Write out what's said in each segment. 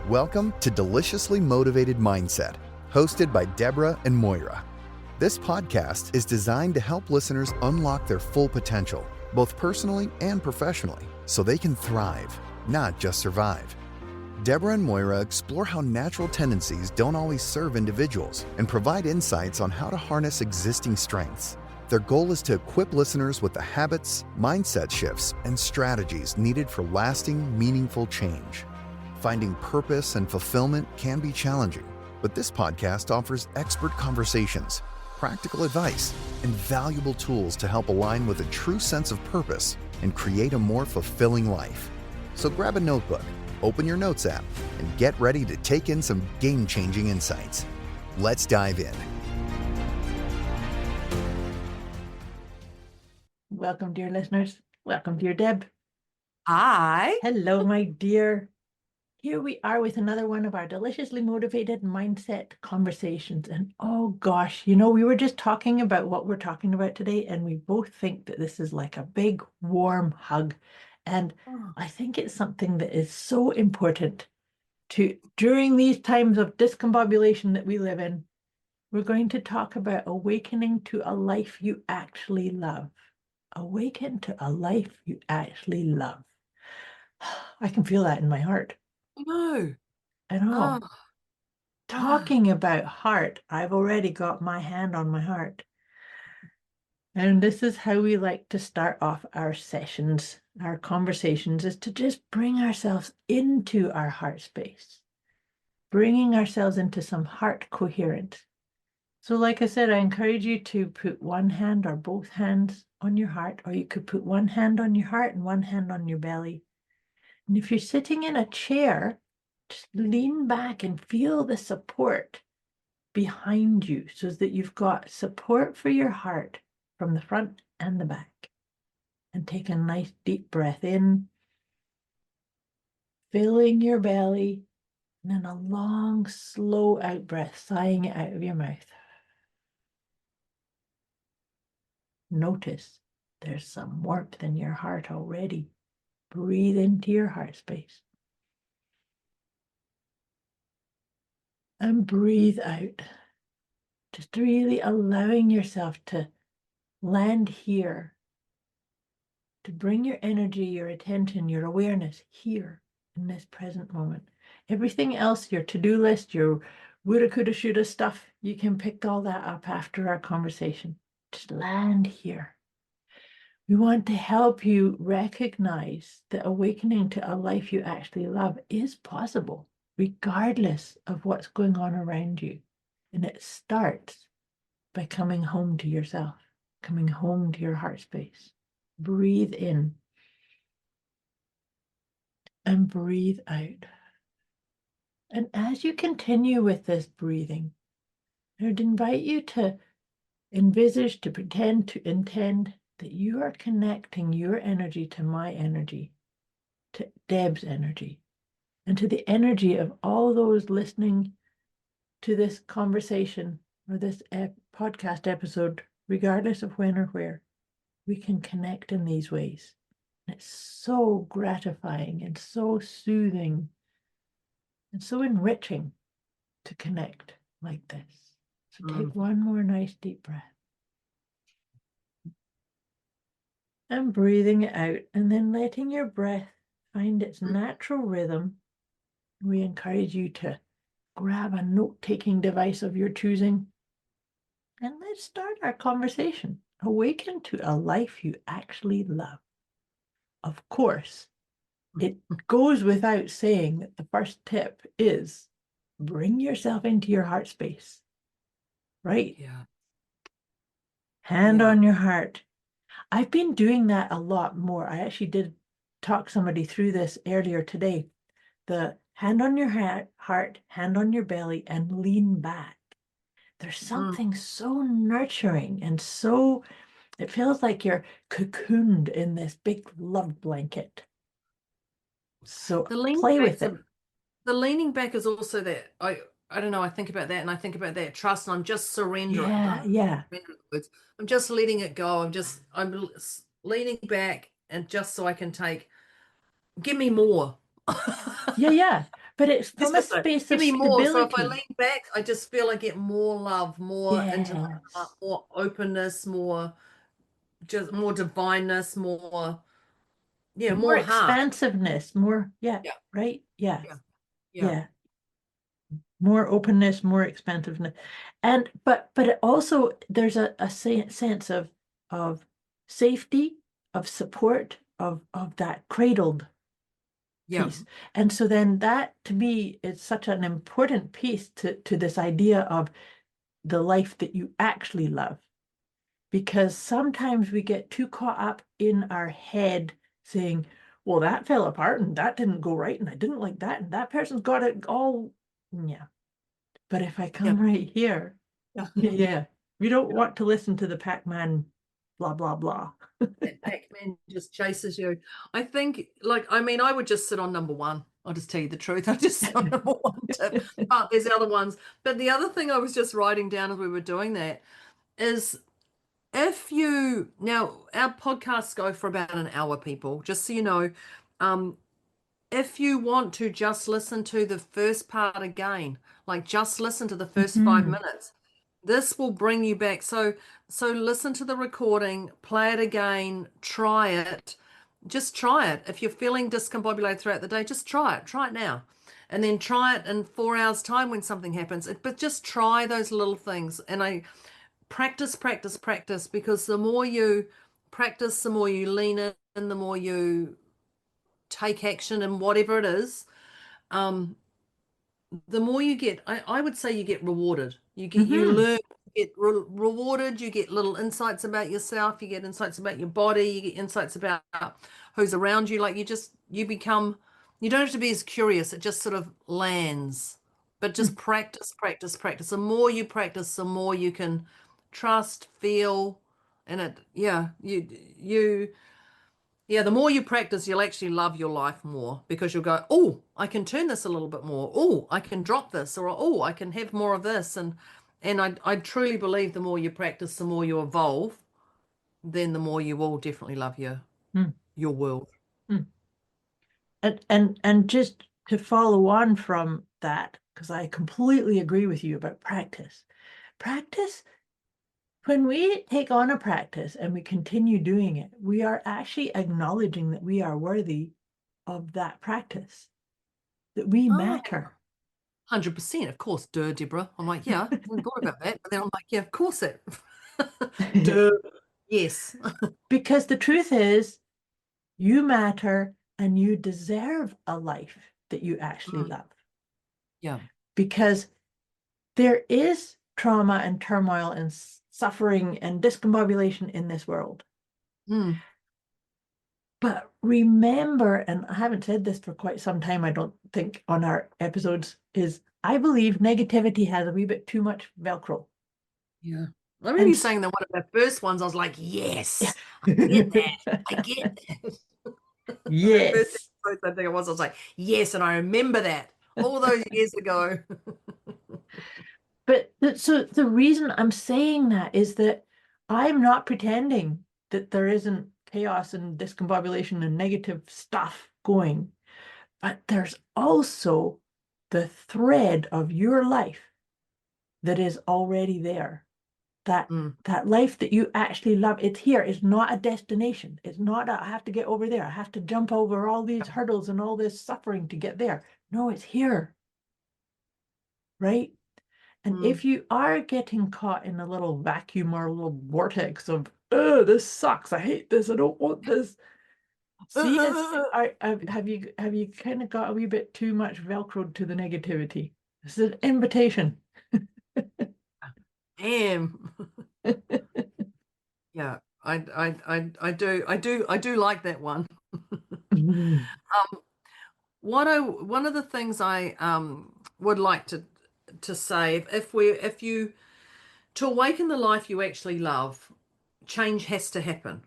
Welcome to Deliciously Motivated Mindset, hosted by Deborah and Moira. This podcast is designed to help listeners unlock their full potential, both personally and professionally, so they can thrive, not just survive. Deborah and Moira explore how natural tendencies don't always serve individuals and provide insights on how to harness existing strengths. Their goal is to equip listeners with the habits, mindset shifts, and strategies needed for lasting, meaningful change. Finding purpose and fulfillment can be challenging, but this podcast offers expert conversations, practical advice, and valuable tools to help align with a true sense of purpose and create a more fulfilling life. So grab a notebook, open your notes app, and get ready to take in some game-changing insights. Let's dive in. Welcome, dear listeners. Welcome, dear Deb. Hi. Hello, my dear. Here we are with another one of our deliciously motivated mindset conversations. And oh gosh, we were just talking about what we're talking about today, and we both think that this is like a big, warm hug. And I think it's something that is so important during these times of discombobulation that we live in. We're going to talk about awakening to a life you actually love. Awaken to a life you actually love. I can feel that in my heart. No. I know. Oh. Talking about heart, I've already got my hand on my heart. And this is how we like to start off our sessions, our conversations, is to just bring ourselves into our heart space, bringing ourselves into some heart coherence. So like I said, I encourage you to put one hand or both hands on your heart, or you could put one hand on your heart and one hand on your belly. And if you're sitting in a chair, just lean back and feel the support behind you so that you've got support for your heart from the front and the back. And take a nice deep breath in, filling your belly, and then a long, slow out breath, sighing it out of your mouth. Notice there's some warmth in your heart already. Breathe into your heart space. And breathe out. Just really allowing yourself to land here, to bring your energy, your attention, your awareness here in this present moment. Everything else, your to-do list, your woulda, coulda, shoulda stuff, you can pick all that up after our conversation. Just land here. We want to help you recognize that awakening to a life you actually love is possible, regardless of what's going on around you. And it starts by coming home to yourself, coming home to your heart space. Breathe in and breathe out. And as you continue with this breathing, I would invite you to envisage, to pretend, to intend that you are connecting your energy to my energy, to Deb's energy, and to the energy of all those listening to this conversation or this podcast episode, regardless of when or where. We can connect in these ways. And it's so gratifying and so soothing and so enriching to connect like this. So take one more nice deep breath. And breathing it out, and then letting your breath find its natural rhythm. We encourage you to grab a note-taking device of your choosing. And let's start our conversation. Awaken to a life you actually love. Of course, it goes without saying that the first tip is bring yourself into your heart space, right? Yeah. Hand on your heart. I've been doing that a lot more. I actually did talk somebody through this earlier today. The hand on your heart, hand on your belly, and lean back. There's something so nurturing and so, it feels like you're cocooned in this big love blanket. So play with it. The leaning back is also that, I don't know, I think about that and I think about that trust, and I'm just surrendering. Yeah. I'm just letting it go. I'm leaning back, and just so I can give me more. Yeah. But it's This from a is so space give of me more. So if I stability. lean back, I just feel I get more love, more into my heart, Yes. more openness, more just more divineness, more More more heart. expansiveness, more, yeah, Yeah, right? Yeah, yeah, yeah, yeah. More openness, more expansiveness. And but it also there's a sense of safety, of support, of that cradled yeah. piece. And so then that to me is such an important piece to this idea of the life that you actually love. Because sometimes we get too caught up in our head saying, well, that fell apart and that didn't go right, and I didn't like that, and that person's got it all. Yeah. But if I Yeah. come right here, Yeah. yeah, we don't want to listen to the Pac-Man, blah, blah, blah. That Pac-Man just chases you. I think, like, I mean, I would just sit on number one. I'll just tell you the truth. I just sit on number one tip. But there's other ones. But the other thing I was just writing down as we were doing that is if you now our podcasts go for about an hour, people, just so you know. If you want to just listen to the first part again, like just listen to the first 5 minutes, this will bring you back. So listen to the recording, play it again, try it. Just try it. If you're feeling discombobulated throughout the day, just try it. Try it now. And then try it in 4 hours' time when something happens. But just try those little things. And I practice, practice, practice, because the more you practice, the more you lean in, the more you take action in whatever it is, um, the more you get, I would say you get rewarded. You Mm-hmm. learn, you get rewarded, you get little insights about yourself, you get insights about your body, you get insights about who's around you. Like you become, you don't have to be as curious, it just sort of lands. But just practice, practice, practice. The more you practice, the more you can trust, feel, and the more you practice, you'll actually love your life more, because you'll go, oh, I can turn this a little bit more. Oh, I can drop this, or oh, I can have more of this. And I truly believe the more you practice, the more you evolve, then the more you will definitely love your world. And just to follow on from that, because I completely agree with you about practice. Practice, when we take on a practice and we continue doing it, we are actually acknowledging that we are worthy of that practice, that we Oh, matter. 100%, of course, duh, Deborah. I'm like, yeah, I hadn't thought about that. But then I'm like, yeah, of course it. Duh. Yes. Because the truth is, you matter and you deserve a life that you actually love. Yeah. Because there is trauma and turmoil and suffering and discombobulation in this world. Mm. But remember, and I haven't said this for quite some time, I don't think, on our episodes, is I believe negativity has a wee bit too much Velcro. Yeah. I remember you And saying that one of the first ones, I was like, yes, I get that. I get that. The first yes. episode, I think it was, I was like, yes, and I remember that all those years ago. But so the reason I'm saying that is that I'm not pretending that there isn't chaos and discombobulation and negative stuff going, but there's also the thread of your life that is already there. That Mm. that life that you actually love, it's here. It's not a destination. It's not I have to get over there. I have to jump over all these hurdles and all this suffering to get there. No, it's here, right? And Mm. if you are getting caught in a little vacuum or a little vortex of, oh, this sucks. I hate this. I don't want this. See, have you kind of got a wee bit too much Velcroed to the negativity? This is an invitation. Damn. Yeah, I do like that one. One of the things I would like to say, if you to awaken the life you actually love, change has to happen.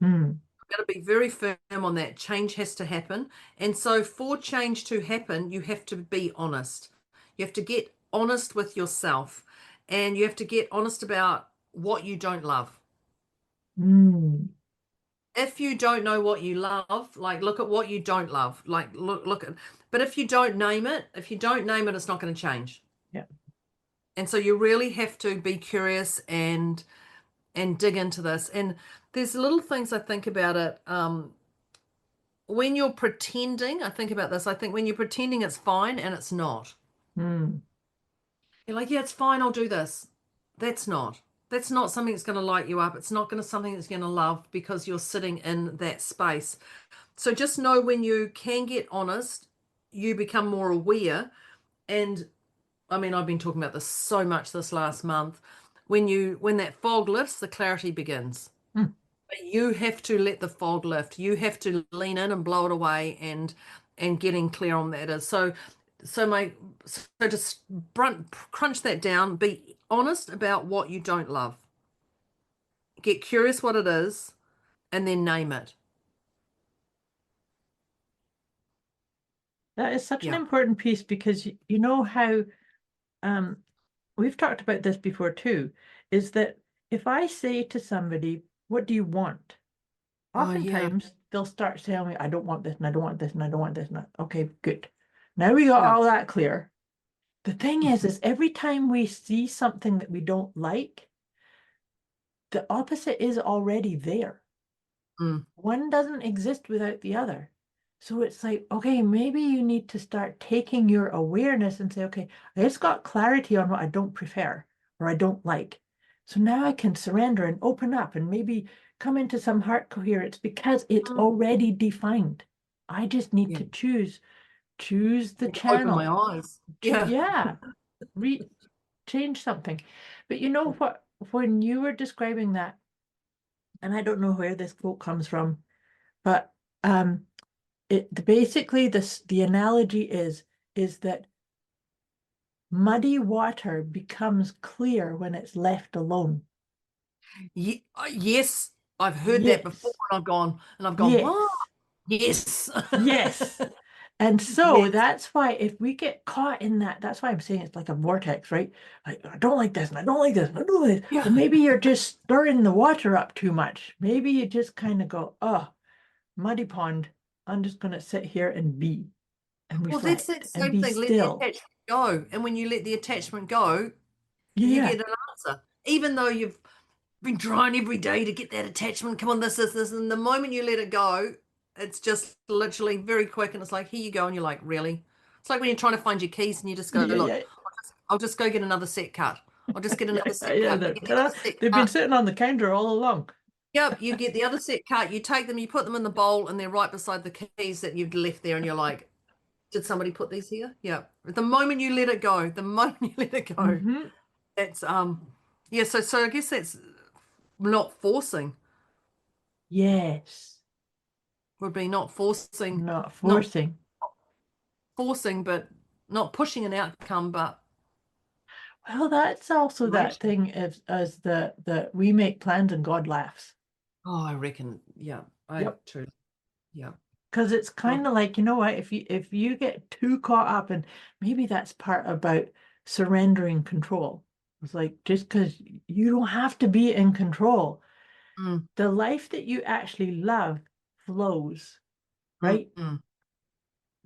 Hmm. Got to be very firm on that. Change has to happen. And so for change to happen, you have to be honest. You have to get honest with yourself, and you have to get honest about what you don't love. Hmm. if you don't know what you love, like look at what you don't love. Like look at, but if you don't name it, it's not going to change. Yeah. And so you really have to be curious and dig into this. And there's little things I think about it. When you're pretending, I think about this. I think when you're pretending it's fine and it's not. Mm. You're like, yeah, it's fine, I'll do this. That's not. That's not something that's going to light you up. It's not going to something that's going to love because you're sitting in that space. So just know when you can get honest, you become more aware. And I mean, I've been talking about this so much this last month. When that fog lifts, the clarity begins. Mm. But you have to let the fog lift. You have to lean in and blow it away and getting clear on that is. So just crunch that down. Be honest about what you don't love. Get curious what it is, and then name it. That is such an Yeah. important piece because you know how we've talked about this before too, is that if I say to somebody, what do you want? Oh, yeah. Oftentimes they'll start telling me, I don't want this and I don't want this and I don't want this and okay, good. Now we got Yeah. all that clear. The thing is every time we see something that we don't like, the opposite is already there. Mm. One doesn't exist without the other. So it's like, okay, maybe you need to start taking your awareness and say, okay, I just got clarity on what I don't prefer or I don't like. So now I can surrender and open up and maybe come into some heart coherence because it's already defined. I just need Yeah. to choose the Open my channel. eyes. Yeah. Yeah. Change something. But you know what? When you were describing that, and I don't know where this quote comes from, but basically the analogy is that muddy water becomes clear when it's left alone. Yes, I've heard that before, Yes. and I've gone, Yes. what? Yes. Yes. And so Yes. that's why if we get caught in that, that's why I'm saying it's like a vortex, right? Like, I don't like this and I don't like this and I don't like this. Yeah. Well, maybe you're just stirring the water up too much. Maybe you just kind of go, oh, muddy pond. I'm just going to sit here and be and Well, that's reflect that and same be thing. Let the still. attachment go. And when you let the attachment go, you Yeah. get an answer. Even though you've been trying every day to get that attachment, come on, this. And the moment you let it go, it's just literally very quick. And it's like, here you go. And you're like, really? It's like when you're trying to find your keys and you just go, Yeah. look, Yeah. I'll just go get another set cut. I'll just get Yeah. another set Yeah. cut. You get the other set They've been cut. sitting on the counter all along. Yep, you get the other set cut, you take them, you put them in the bowl, and they're right beside the keys that you've left there, and you're like, did somebody put these here? Yeah. The moment you let it go, Mm-hmm. it's yeah, so I guess that's not forcing, Yes. would be Not not forcing. forcing, but not pushing an outcome, but Well, that's also that relation. thing as the we make plans and God laughs. Oh, I reckon, yeah, Yep. true. Yeah. Because it's Oh, kind of like, you know what, if you get too caught up and maybe that's part about surrendering control. It's like just because you don't have to be in control. mm, The life that you actually love flows, mm, right? mm,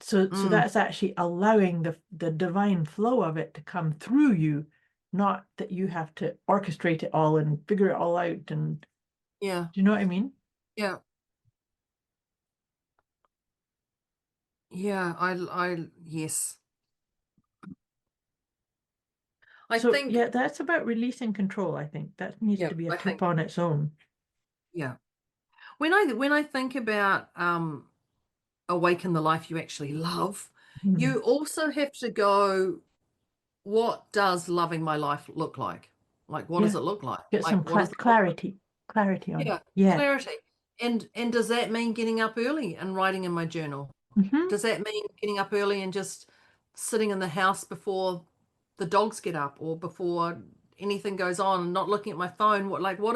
So mm. that's actually allowing the divine flow of it to come through you, not that you have to orchestrate it all and figure it all out. And Yeah, do you know what I mean? yeah, yeah, yes. I So think, yeah, that's about releasing control. I think that needs yeah, to be a I trip think, on its own. yeah. When I think about awaken the life you actually love, Mhm. you also have to go, what does loving my life look like? Like, what does Yeah, it look like? get Like, some what does it look like? clarity on it. Yeah, Yeah. clarity. And does that mean getting up early and writing in my journal? Hmm. Does that mean getting up early and just sitting in the house before the dogs get up or before anything goes on and not looking at my phone? What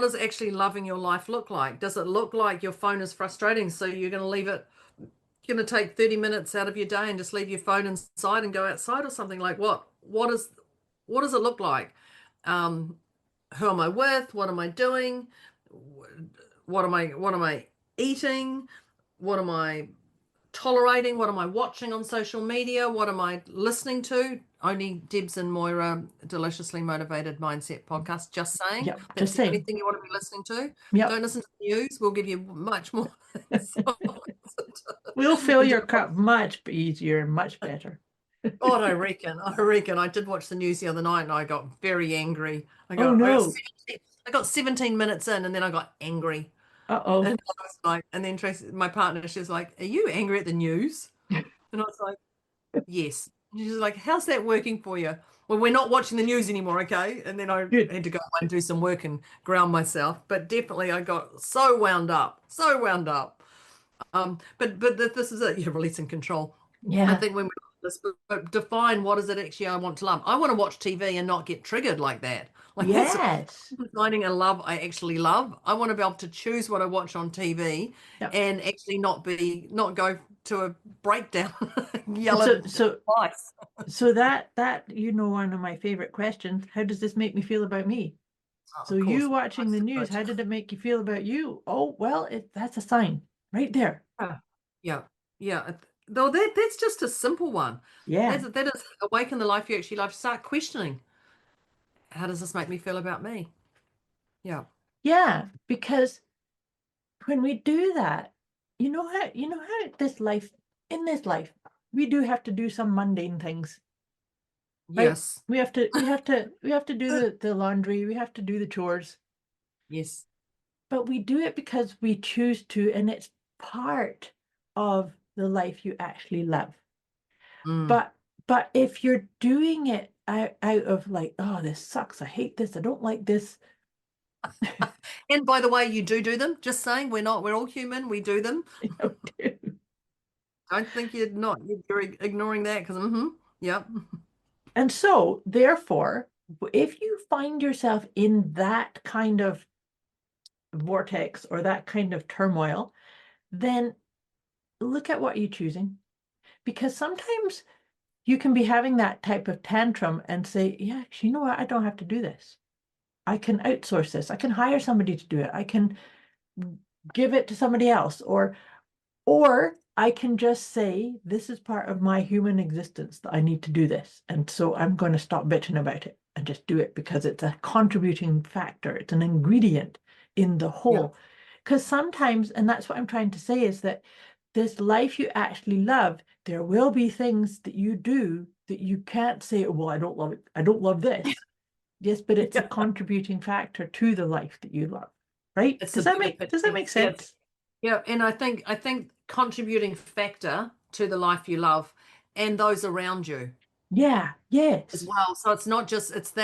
does actually loving your life look like? Does it look like your phone is frustrating, so you're going to leave it, you're going to take 30 minutes out of your day and just leave your phone inside and go outside or something? Like what does it look like? Um, who am I with? What am I doing? what am I eating? What am I tolerating? What am I watching on social media? What am I listening to? Only Debz and Moira, Deliciously Motivated Mindset podcast. Just saying. Yep, That's just the only saying. thing you want to be listening to. Yep. Don't listen to the news. We'll give you much more. We'll fill your cup much easier and much better. God, I reckon. I did watch the news the other night and I got very angry. Oh no. I got 17 minutes in and then I got angry. Uh-oh. And I was like, and then Tracy, my partner, she was like, "Are you angry at the news?" And I was like, "Yes." And she's like, "How's that working for you?" Well, we're not watching the news anymore, okay? And then I Good. had to go and do some work and ground myself. But definitely I got so wound up. But this is it. You're releasing control. Yeah. I think when we define what is it actually I want to love. I want to watch TV and not get triggered like that. Like Yes. finding a love I actually love. I want to be able to choose what I watch on TV and actually not go to a breakdown. So that one of my favorite questions, how does this make me feel about me? So you watching the news, how did it make you feel about you? Oh, well, that's a sign right there. Yeah. Though that's just a simple one. Yeah. That is awaken the life you actually love. Start questioning. How does this make me feel about me? Yeah. Yeah, because when we do that, you know how in this life, we do have to do some mundane things. Right? Yes. We have to do the laundry, we have to do the chores. Yes. But we do it because we choose to, and it's part of the life you actually love. But if you're doing it out of like, oh, this sucks, I hate this, I don't like this. And by the way, you do them. Just saying, we're all human. We do them. Don't think you're ignoring that because yep. And so therefore, if you find yourself in that kind of vortex or that kind of turmoil, then look at what you're choosing. Because sometimes you can be having that type of tantrum and say, yeah, you know what, I don't have to do this. I can outsource this. I can hire somebody to do it. I can give it to somebody else. Or I can just say, this is part of my human existence that I need to do this. And so I'm going to stop bitching about it and just do it because it's a contributing factor. It's an ingredient in the whole. Because sometimes, and that's what I'm trying to say, is that this life you actually love, there will be things that you do that you can't say, well, I don't love it. I don't love this. Yes, but it's a contributing factor to the life that you love, right? Does that make sense? Yeah, and I think contributing factor to the life you love and those around you. Yeah, yes. As well. So it's not just it's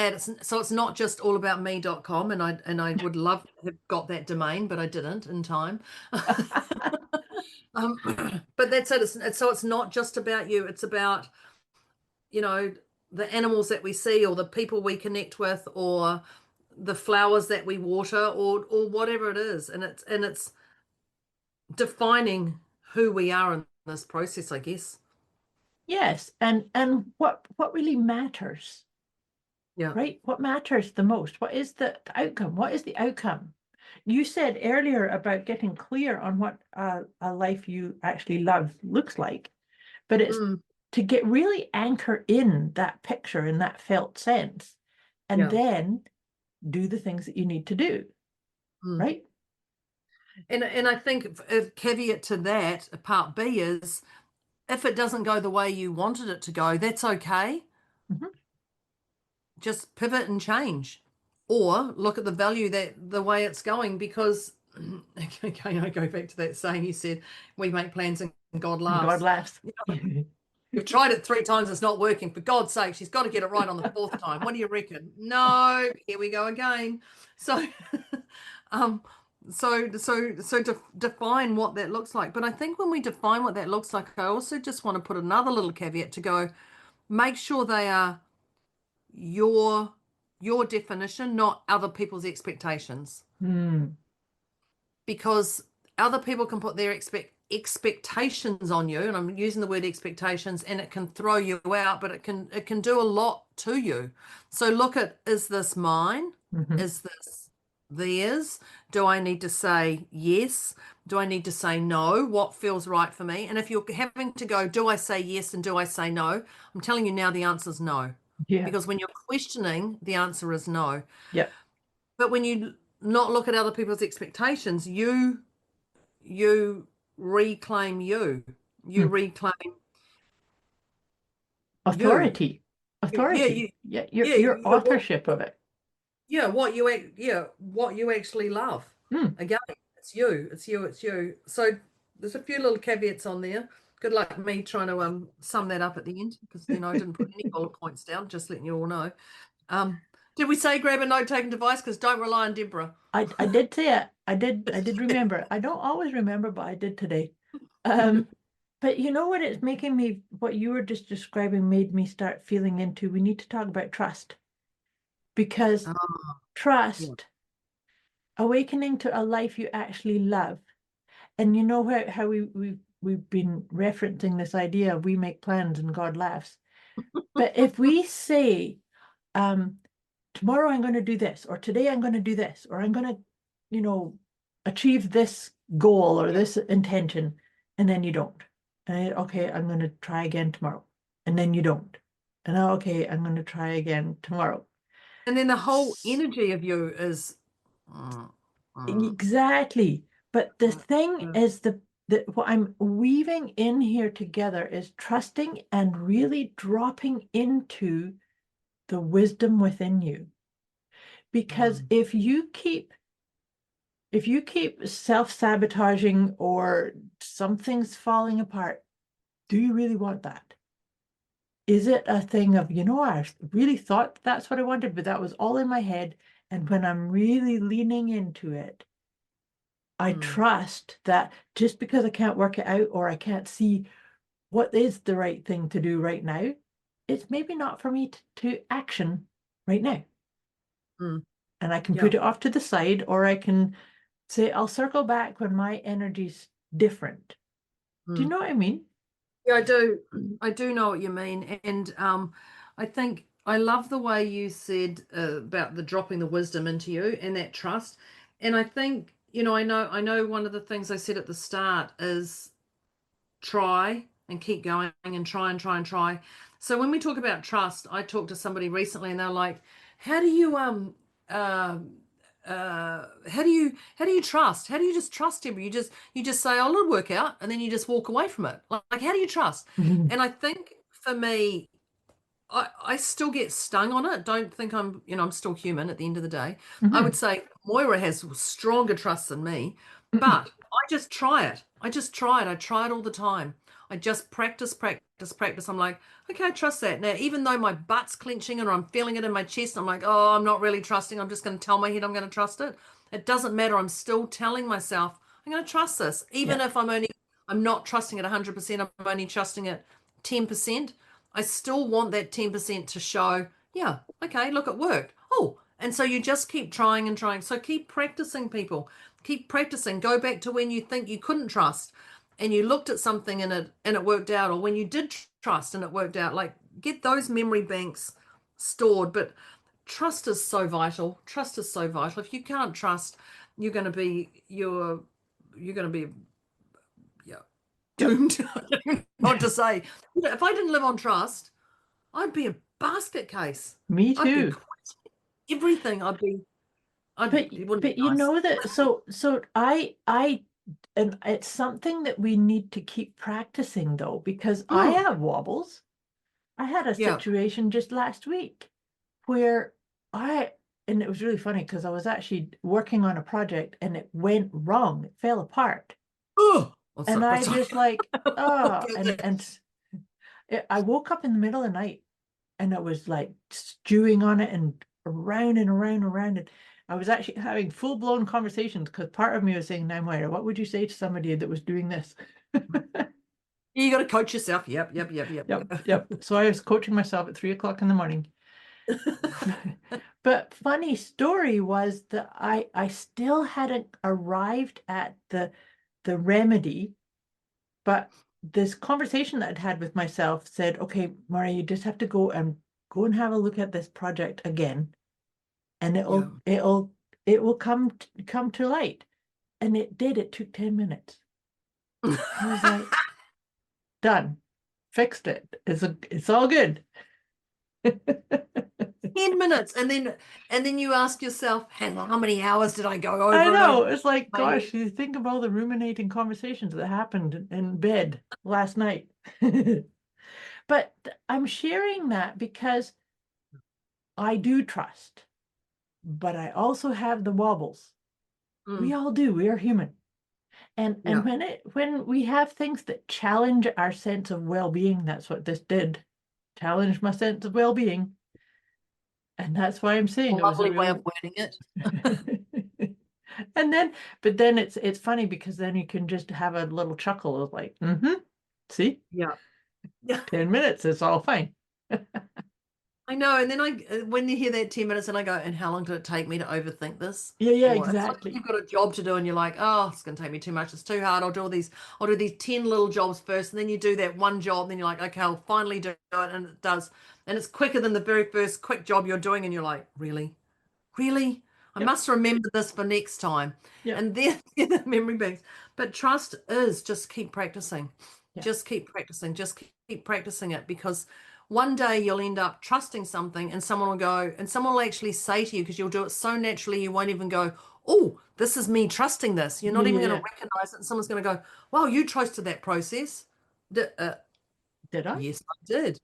not just allaboutme.com, and I would love to have got that domain, but I didn't in time. But that's it. So it's not just about you. It's about, the animals that we see or the people we connect with or the flowers that we water or whatever it is. And it's defining who we are in this process, I guess. Yes. And what really matters? Yeah. Right? What matters the most? What is the outcome? What is the outcome? You said earlier about getting clear on what a life you actually love looks like, but it's to get really anchor in that picture in that felt sense, and then do the things that you need to do, right? And I think a caveat to that, part B, is if it doesn't go the way you wanted it to go, that's okay. Just pivot and change, or look at the value the way it's going, because okay, I go back to that saying you said, we make plans and God laughs. God laughs. You've tried it 3 times, it's not working. For God's sake, she's got to get it right on the 4th time. What do you reckon? No, here we go again. So, define what that looks like. But I think when we define what that looks like, I also just want to put another little caveat to go, make sure they are your definition, not other people's expectations. Because other people can put their expectations on you, and I'm using the word expectations, and it can throw you out, but it can do a lot to you. So look at, is this mine? Is this theirs? Do I need to say yes? Do I need to say no? What feels right for me? And if you're having to go, do I say yes and do I say no? I'm telling you now, the answer is no. Yeah. Because when you're questioning, the answer is no. Yeah. But when you not look at other people's expectations, you reclaim you. You reclaim Authority. you. Authority. Yeah, Your authorship of it. yeah, what you actually love. Again, it's you. So there's a few little caveats on there. Good luck me trying to sum that up at the end, because I didn't put any bullet points down, just letting you all know. Did we say grab a note-taking device? Because don't rely on Deborah. I did say it. I did remember. I don't always remember, but I did today. But you know what it's making me, what you were just describing made me start feeling into, we need to talk about trust. Because trust, awakening to a life you actually love. And you know how we've been referencing this idea of we make plans and God laughs. But if we say, tomorrow I'm going to do this, or today I'm going to do this, or I'm going to, achieve this goal or this intention, and then you don't. And okay, I'm going to try again tomorrow, and then you don't. And okay, I'm going to try again tomorrow. And then the whole energy of you is exactly. But the thing is what I'm weaving in here together is trusting and really dropping into the wisdom within you. Because if you keep self-sabotaging or something's falling apart, do you really want that? Is it a thing of, I really thought that's what I wanted, but that was all in my head. And when I'm really leaning into it, I trust that just because I can't work it out or I can't see what is the right thing to do right now, it's maybe not for me to action right now. And I can put it off to the side, or I can say, I'll circle back when my energy's different. Do you know what I mean? Yeah, I do. I do know what you mean. And I think I love the way you said about the dropping the wisdom into you and that trust. And I think, I know one of the things I said at the start is try and keep going and try and try and try. So when we talk about trust, I talked to somebody recently and they're like, how do you trust? How do you just trust him? You just say, oh, it'll work out, and then you just walk away from it. Like how do you trust? And I think for me, I still get stung on it. Don't think I'm still human at the end of the day. I would say Moira has stronger trust than me, but I just try it. I try it all the time. I just practice. I'm like, okay, I trust that. Now, even though my butt's clenching and I'm feeling it in my chest, I'm like, oh, I'm not really trusting. I'm just going to tell my head I'm going to trust it. It doesn't matter. I'm still telling myself I'm going to trust this. Even if I'm not trusting it 100%, I'm only trusting it 10%. I still want that 10% to show, yeah, okay, look, it worked. Oh, and so you just keep trying and trying. So keep practicing, people. Keep practicing. Go back to when you think you couldn't trust and you looked at something and it worked out, or when you did trust and it worked out. Like, get those memory banks stored. But trust is so vital. Trust is so vital. If you can't trust, you're going to be doomed. I don't know what to say. If I didn't live on trust, I'd be a basket case. Me too. I'd be everything. But you know that so I and it's something that we need to keep practicing though, because I have wobbles. I had a situation just last week where and it was really funny because I was actually working on a project and it went wrong. It fell apart. And I just like, I woke up in the middle of the night and I was like stewing on it and around and around and around. And I was actually having full-blown conversations because part of me was saying, now, Moira, what would you say to somebody that was doing this? You got to coach yourself. Yep. So I was coaching myself at 3:00 in the morning. But funny story was that I still hadn't arrived at the remedy, but this conversation that I'd had with myself said, okay, Moira, you just have to go and have a look at this project again, and it'll it will come to light. And it did. It took 10 minutes. I was like, done. Fixed it. It's all good. 10 minutes, and then you ask yourself, hang on, how many hours did I go over? I and know. over? It's like, gosh, you think of all the ruminating conversations that happened in bed last night. But I'm sharing that because I do trust, but I also have the wobbles. We all do. We are human. And when we have things that challenge our sense of well-being, that's what this did. Challenge my sense of well-being. And that's why I'm saying it was a Lovely way real... of wording it. But then it's funny because then you can just have a little chuckle of like, see? Yeah. 10 minutes, it's all fine. I know. And then when you hear that 10 minutes and I go, and how long did it take me to overthink this? Yeah, Or it's like exactly. you've got a job to do and you're like, oh, it's going to take me too much. It's too hard. I'll do these 10 little jobs first. And then you do that one job. And then you're like, okay, I'll finally do it. And it does. And it's quicker than the very first quick job you're doing. And you're like, really? Really? I must remember this for next time. Yep. And then the memory banks. But trust is just keep practicing. Yep. Just keep practicing. Just keep practicing it, because one day you'll end up trusting something and someone will go, and someone will actually say to you, because you'll do it so naturally, you won't even go, oh, this is me trusting this. You're not even going to recognize it. And someone's going to go, well, you trusted that process. Did I? Yes, I did.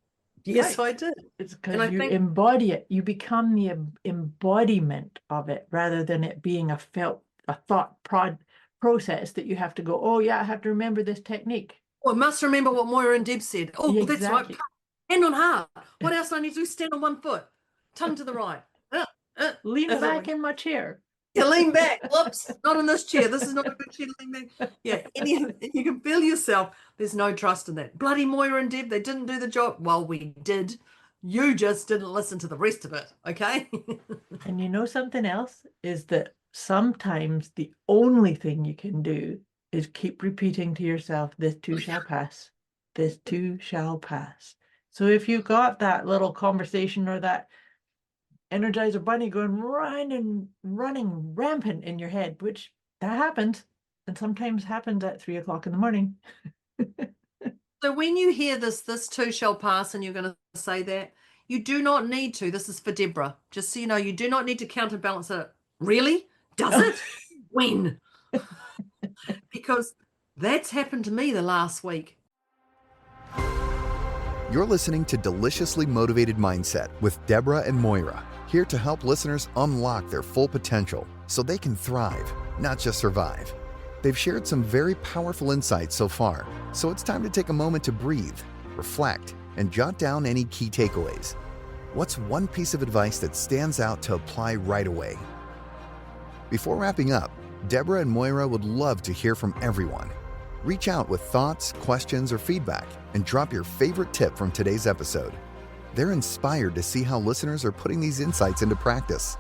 Yes, I did. It's because you embody it. You become the embodiment of it rather than it being a thought process that you have to go, oh yeah, I have to remember this technique. Well, I must remember what Moira and Debz said. Oh, exactly. That's right. Hand on heart. What else do I need to do? Stand on one foot. Tongue to the right. Lean back in my chair. Yeah, lean back. Whoops, not in this chair. This is not a good chair to lean back. Yeah, you can feel yourself. There's no trust in that. Bloody Moira and Deb, they didn't do the job. Well, we did. You just didn't listen to the rest of it, okay? And you know something else is that sometimes the only thing you can do is keep repeating to yourself, this too shall pass. This too shall pass. So if you've got that little conversation or that Energizer Bunny going running rampant in your head, which that happens, and sometimes happens at 3 o'clock in the morning. So when you hear this too shall pass, and you're going to say that, you do not need to. This is for Deborah. Just so you know, you do not need to counterbalance it. Really? Does it? When? Because that's happened to me the last week. You're listening to Deliciously Motivated Mindset with Deborah and Moira, here to help listeners unlock their full potential so they can thrive, not just survive. They've shared some very powerful insights so far, so it's time to take a moment to breathe, reflect, and jot down any key takeaways. What's one piece of advice that stands out to apply right away? Before wrapping up, Deborah and Moira would love to hear from everyone. Reach out with thoughts, questions, or feedback, and drop your favorite tip from today's episode. They're inspired to see how listeners are putting these insights into practice.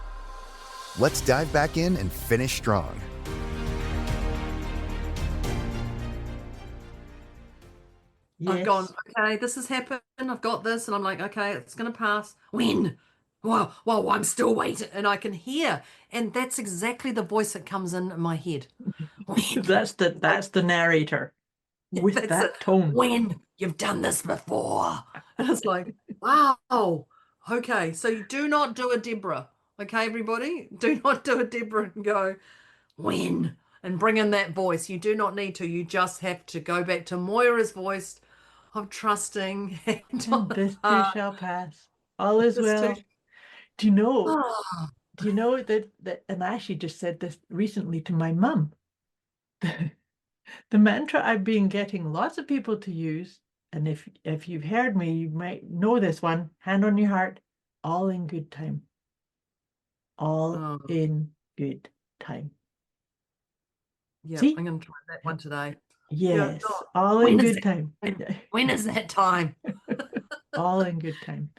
Let's dive back in and finish strong. Yes. I've gone, okay, this has happened. I've got this. And I'm like, okay, it's going to pass. When? Well, I'm still waiting. And I can hear. And that's exactly the voice that comes in my head. That's the narrator with that tone. When? You've done this before. And it's like, wow. Okay, so you do not do a Deborah. Okay, everybody? Do not do a Deborah and go, when? And bring in that voice. You do not need to. You just have to go back to Moira's voice of trusting. And this too shall pass. All is well. Do you know that, and I actually just said this recently to my mum. The mantra I've been getting lots of people to use, and if you've heard me, you might know this one, hand on your heart, all in good time. All in good time. Yeah, See? I'm going to try that one today. Yes, all in good time. When is that time? All in good time.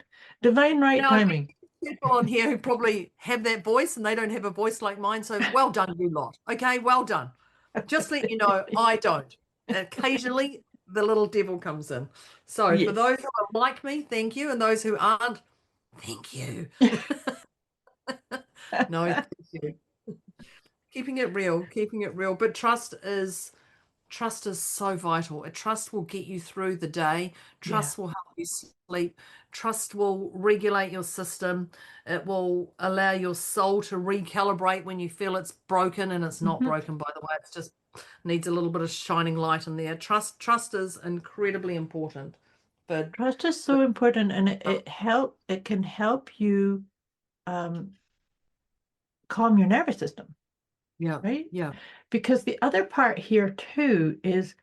Divine right timing. People on here who probably have that voice and they don't have a voice like mine. So well done, you lot. Okay, well done. Just let you know, I don't. Occasionally, the little devil comes in. So for those who are like me, thank you. And those who aren't, thank you. No, thank you. keeping it real. But trust is so vital. Trust will get you through the day. Trust will help you sleep. Trust will regulate your system. It will allow your soul to recalibrate when you feel it's broken, and it's not broken, by the way. It's just needs a little bit of shining light in there. Trust is incredibly important. But Trust is so important, and it can help you calm your nervous system. yeah, right? yeah, Because the other part here too is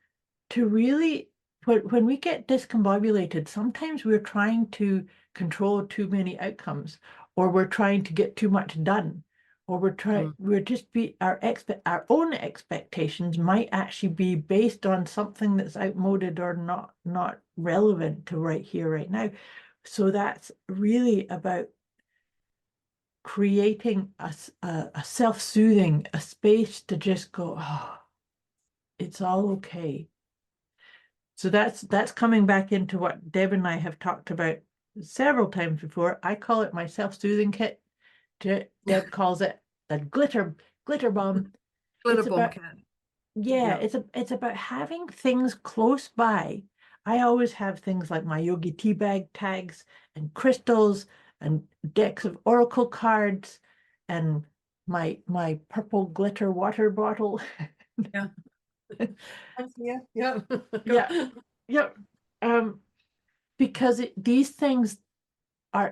to really, when we get discombobulated, sometimes we're trying to control too many outcomes, or we're trying to get too much done, or we're just our own expectations might actually be based on something that's outmoded or not relevant to right here, right now. So that's really about creating a self-soothing, a space to just go, oh, it's all okay. So that's coming back into what Deb and I have talked about several times before. I call it my self-soothing kit. Deb calls it the glitter bomb. glitter It's bomb about, cat. yeah, it's about having things close by. I always have things like my yogi tea bag tags and crystals and decks of oracle cards and my purple glitter water bottle. Yeah. Yeah. Yeah. Yeah. Because these things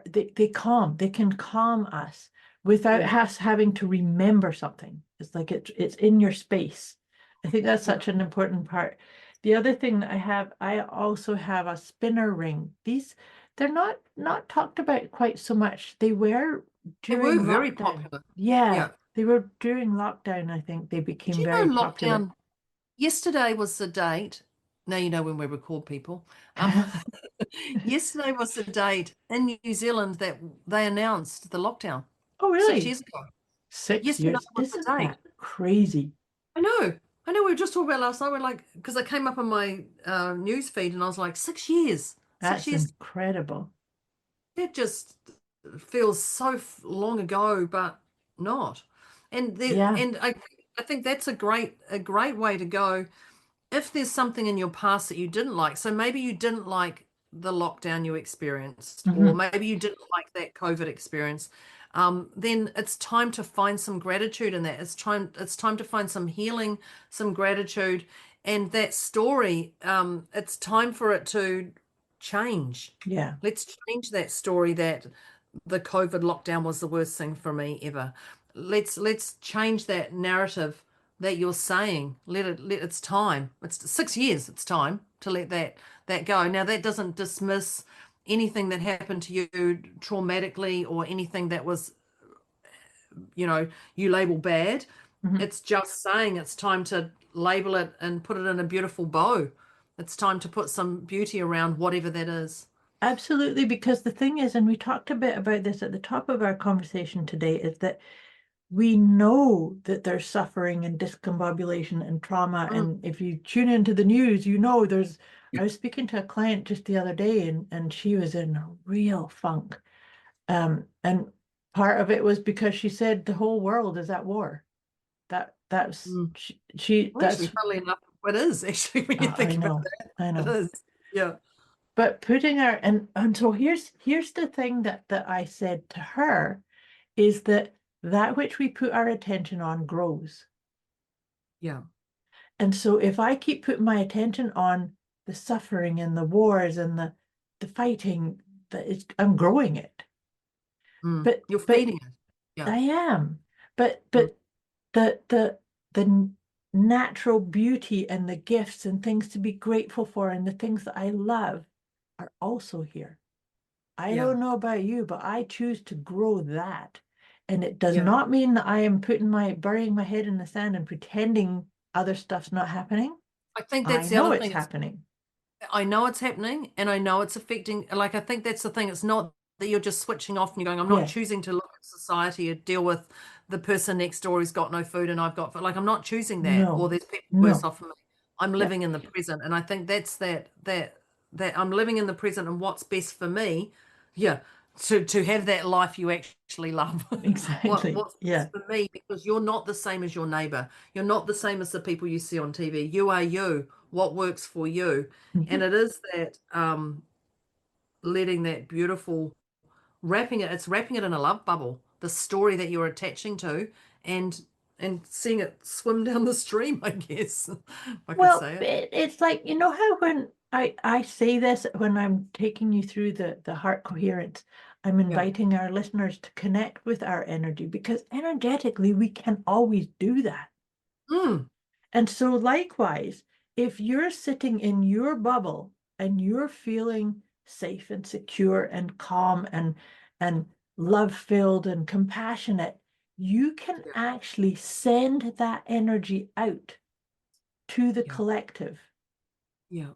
they can calm us without us having to remember something. It's like it's in your space. I think that's such an important part. The other thing that I also have a spinner ring. They're not talked about quite so much. They were They were during very lockdown. popular. Yeah, they were during lockdown. I think they Did became you very know popular. lockdown? Yesterday was the date. Now you know when we record people. Yesterday was the date in New Zealand that they announced the lockdown Oh, 6 years really? ago. 6 years? Yesterday was the Isn't date. that crazy? I know. I know. We were just talking about last night. We're like, because I came up on my news feed and I was like, 6 years. 6 That's years. incredible. That just feels so long ago, but not. Yeah. And I think that's a great way to go. If there's something in your past that you didn't like, so maybe you didn't like the lockdown you experienced, or maybe you didn't like that COVID experience, then it's time to find some gratitude in that. It's time to find some healing, some gratitude, and that story. It's time for it to change. Yeah. Let's change that story that the COVID lockdown was the worst thing for me ever. Let's change that narrative that you're saying. Let it's time. It's 6 years. It's time to let that go. Now that doesn't dismiss anything that happened to you traumatically or anything that was, you label bad. It's just saying it's time to label it and put it in a beautiful bow. It's time to put some beauty around whatever that is. Absolutely, because the thing is, and we talked a bit about this at the top of our conversation today, is that we know that there's suffering and discombobulation and trauma. And if you tune into the news, I was speaking to a client just the other day and she was in a real funk. And part of it was because she said the whole world is at war. That's Well, actually, funnily enough, it is actually when you think about that. I know. It is. Yeah. But putting her and so here's the thing that I said to her is that which we put our attention on grows. Yeah. And so if I keep putting my attention on the suffering and the wars and the fighting, I'm growing it. But you're feeding it. Yeah. I am. But the natural beauty and the gifts and things to be grateful for and the things that I love are also here. I don't know about you, but I choose to grow that. And it does not mean that I am burying my head in the sand and pretending other stuff's not happening. I think that's the I know other it's thing. happening. I know it's happening and I know it's affecting. Like, I think that's the thing. It's not that you're just switching off and you're going, I'm not choosing to look at society or deal with the person next door who's got no food and I've got food. Like, I'm not choosing that, or there's people worse off for me. I'm living in the present. And I think that's that I'm living in the present and what's best for me. Yeah. to have that life you actually love. Exactly. What's Yeah. for me, because you're not the same as your neighbor. You're not the same as the people you see on TV. You are you. What works for you. And it is that letting that beautiful it's wrapping it in a love bubble, the story that you're attaching to, and seeing it swim down the stream, I guess. If I could Well, say it. it's like, you know how when I say this, when I'm taking you through the heart coherence, I'm Yeah. inviting our listeners to connect with our energy, because energetically we can always do that. Mm. And so likewise, if you're sitting in your bubble and you're feeling safe and secure and calm and love-filled and compassionate, you can Yeah. actually send that energy out to the Yeah. collective. Yeah.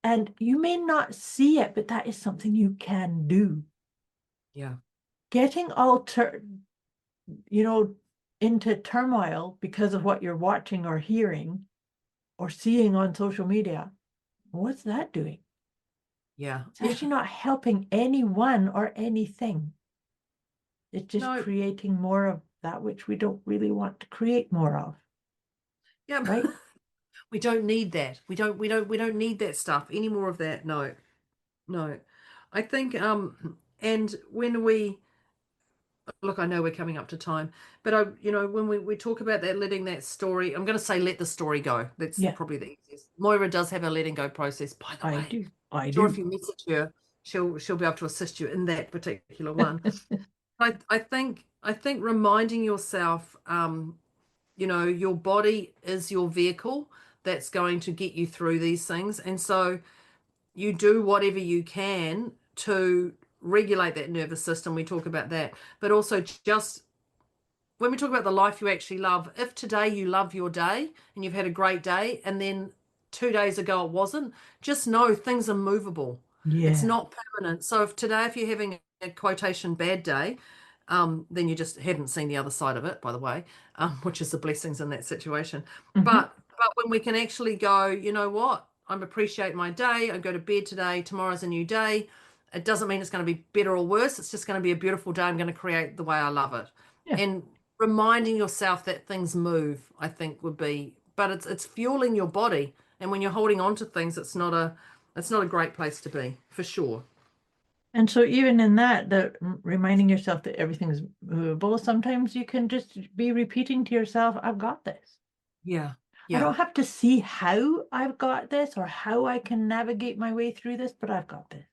And you may not see it, but that is something you can do. Yeah. Getting into turmoil because of what you're watching or hearing or seeing on social media, what's that doing? Yeah. It's actually not helping anyone or anything. It's just No. creating more of that which we don't really want to create more of. Yeah. Right? We don't need that. We don't need that stuff. Any more of that. No. No. I think and when we look, I know we're coming up to time, but when we talk about that, letting that story, I'm going to say let the story go. That's Yeah. probably the easiest. Moira does have a letting go process, by the I way. do. I Sure, do. if you message her, she'll be able to assist you in that particular one. I think reminding yourself, your body is your vehicle that's going to get you through these things, and so you do whatever you can to regulate that nervous system. We talk about that, but also just when we talk about the life you actually love, if today you love your day and you've had a great day and then 2 days ago it wasn't, just know things are movable. It's Yeah. not permanent. So if you're having a quotation bad day, then you just hadn't seen the other side of it, by the way, which is the blessings in that situation. Mhm. But when we can actually go, you know what, I'm appreciate my day. I go to bed today. Tomorrow's a new day. It doesn't mean it's going to be better or worse. It's just going to be a beautiful day. I'm going to create the way I love it. Yeah. And reminding yourself that things move, I think would be, but it's fueling your body. And when you're holding on to things, it's not a great place to be, for sure. And so even in that, reminding yourself that everything's movable, sometimes you can just be repeating to yourself, I've got this. Yeah. I don't have to see how I've got this or how I can navigate my way through this, but I've got this.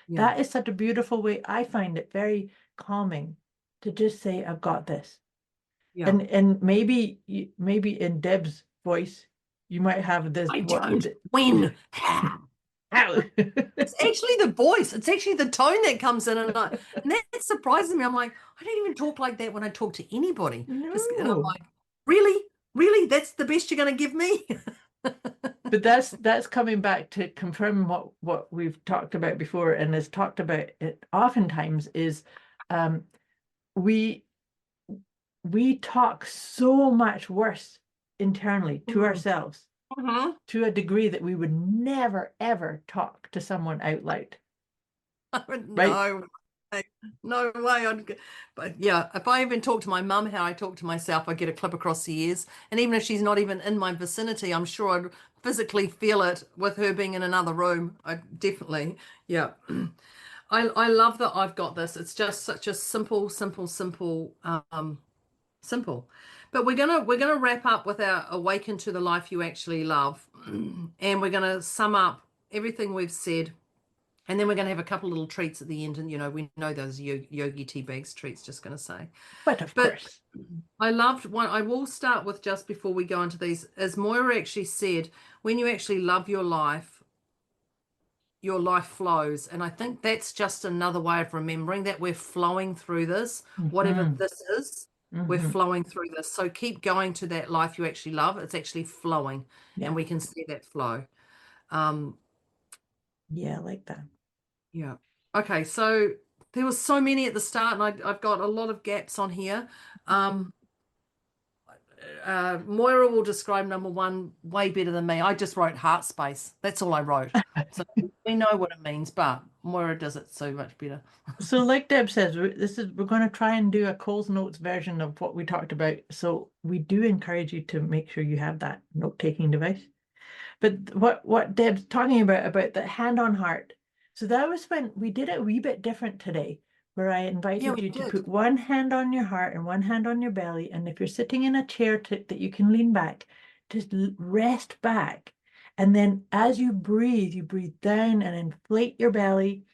Yeah. That is such a beautiful way. I find it very calming to just say, I've got this. Yeah. And maybe in Deb's voice, you might have this. I don't. When? How? It's actually the voice. It's actually the tone that comes in, and that surprises me. I'm like, I don't even talk like that when I talk to anybody. And I'm No. like, really, that's the best you're going to give me? But that's coming back to confirm what we've talked about before, and has talked about it oftentimes, is we talk so much worse internally to ourselves to a degree that we would never ever talk to someone out loud. Right? No way. But yeah, if I even talk to my mum how I talk to myself, I get a clip across the ears. And even if she's not even in my vicinity, I'm sure I'd physically feel it with her being in another room. I definitely, yeah. I love that I've got this. It's just such a simple. But we're gonna wrap up with our awaken to the life you actually love, and we're gonna sum up everything we've said. And then we're going to have a couple little treats at the end. And, we know those yogi tea bags treats, just going to say. But of course. I loved one. I will start with, just before we go into these, as Moira actually said, when you actually love your life flows. And I think that's just another way of remembering that we're flowing through this, whatever this is, we're flowing through this. So keep going to that life you actually love. It's actually flowing, and we can see that flow. Yeah, I like that. Yeah. Okay, so there was so many at the start, and I've got a lot of gaps on here. Moira will describe number one way better than me. I just wrote heart space. That's all I wrote. So we know what it means, but Moira does it so much better. So like Deb says, we're going to try and do a Coles Notes version of what we talked about. So we do encourage you to make sure you have that note-taking device. But what Deb's talking about the hand on heart. So that was when we did it a wee bit different today, where I invited you to put one hand on your heart and one hand on your belly. And if you're sitting in a chair that you can lean back, just rest back. And then as you breathe down and inflate your belly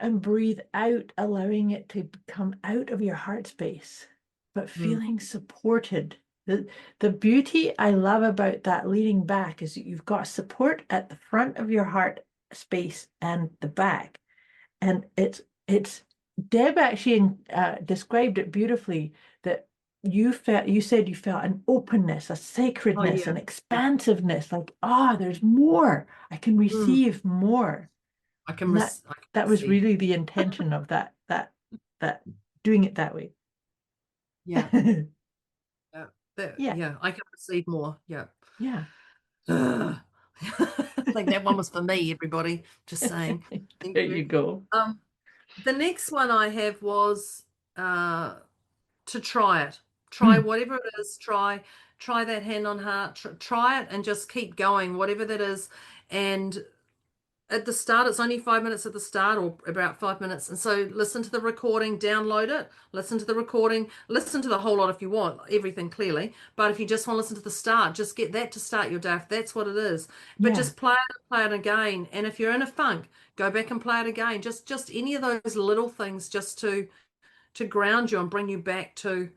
and breathe out, allowing it to come out of your heart space, but feeling supported. The beauty I love about that leaning back is that you've got support at the front of your heart space and the back. And it's Deb actually described it beautifully, that you said you felt an openness, a sacredness, an expansiveness, like, there's more. I can receive more. That was really the intention of that doing it that way. Yeah. I can receive more. Yeah. I think that one was for me, everybody. Just saying. There you go. The next one I have was to try it. Try whatever it is. Try that hand on heart. Try it and just keep going, whatever that is. And at the start, it's only 5 minutes at the start, or about 5 minutes. And so listen to the recording, download it, listen to the recording, listen to the whole lot if you want, everything clearly. But if you just want to listen to the start, just get that to start your day, if that's what it is. But just play it again. And if you're in a funk, go back and play it again. Just any of those little things just to ground you and bring you back to,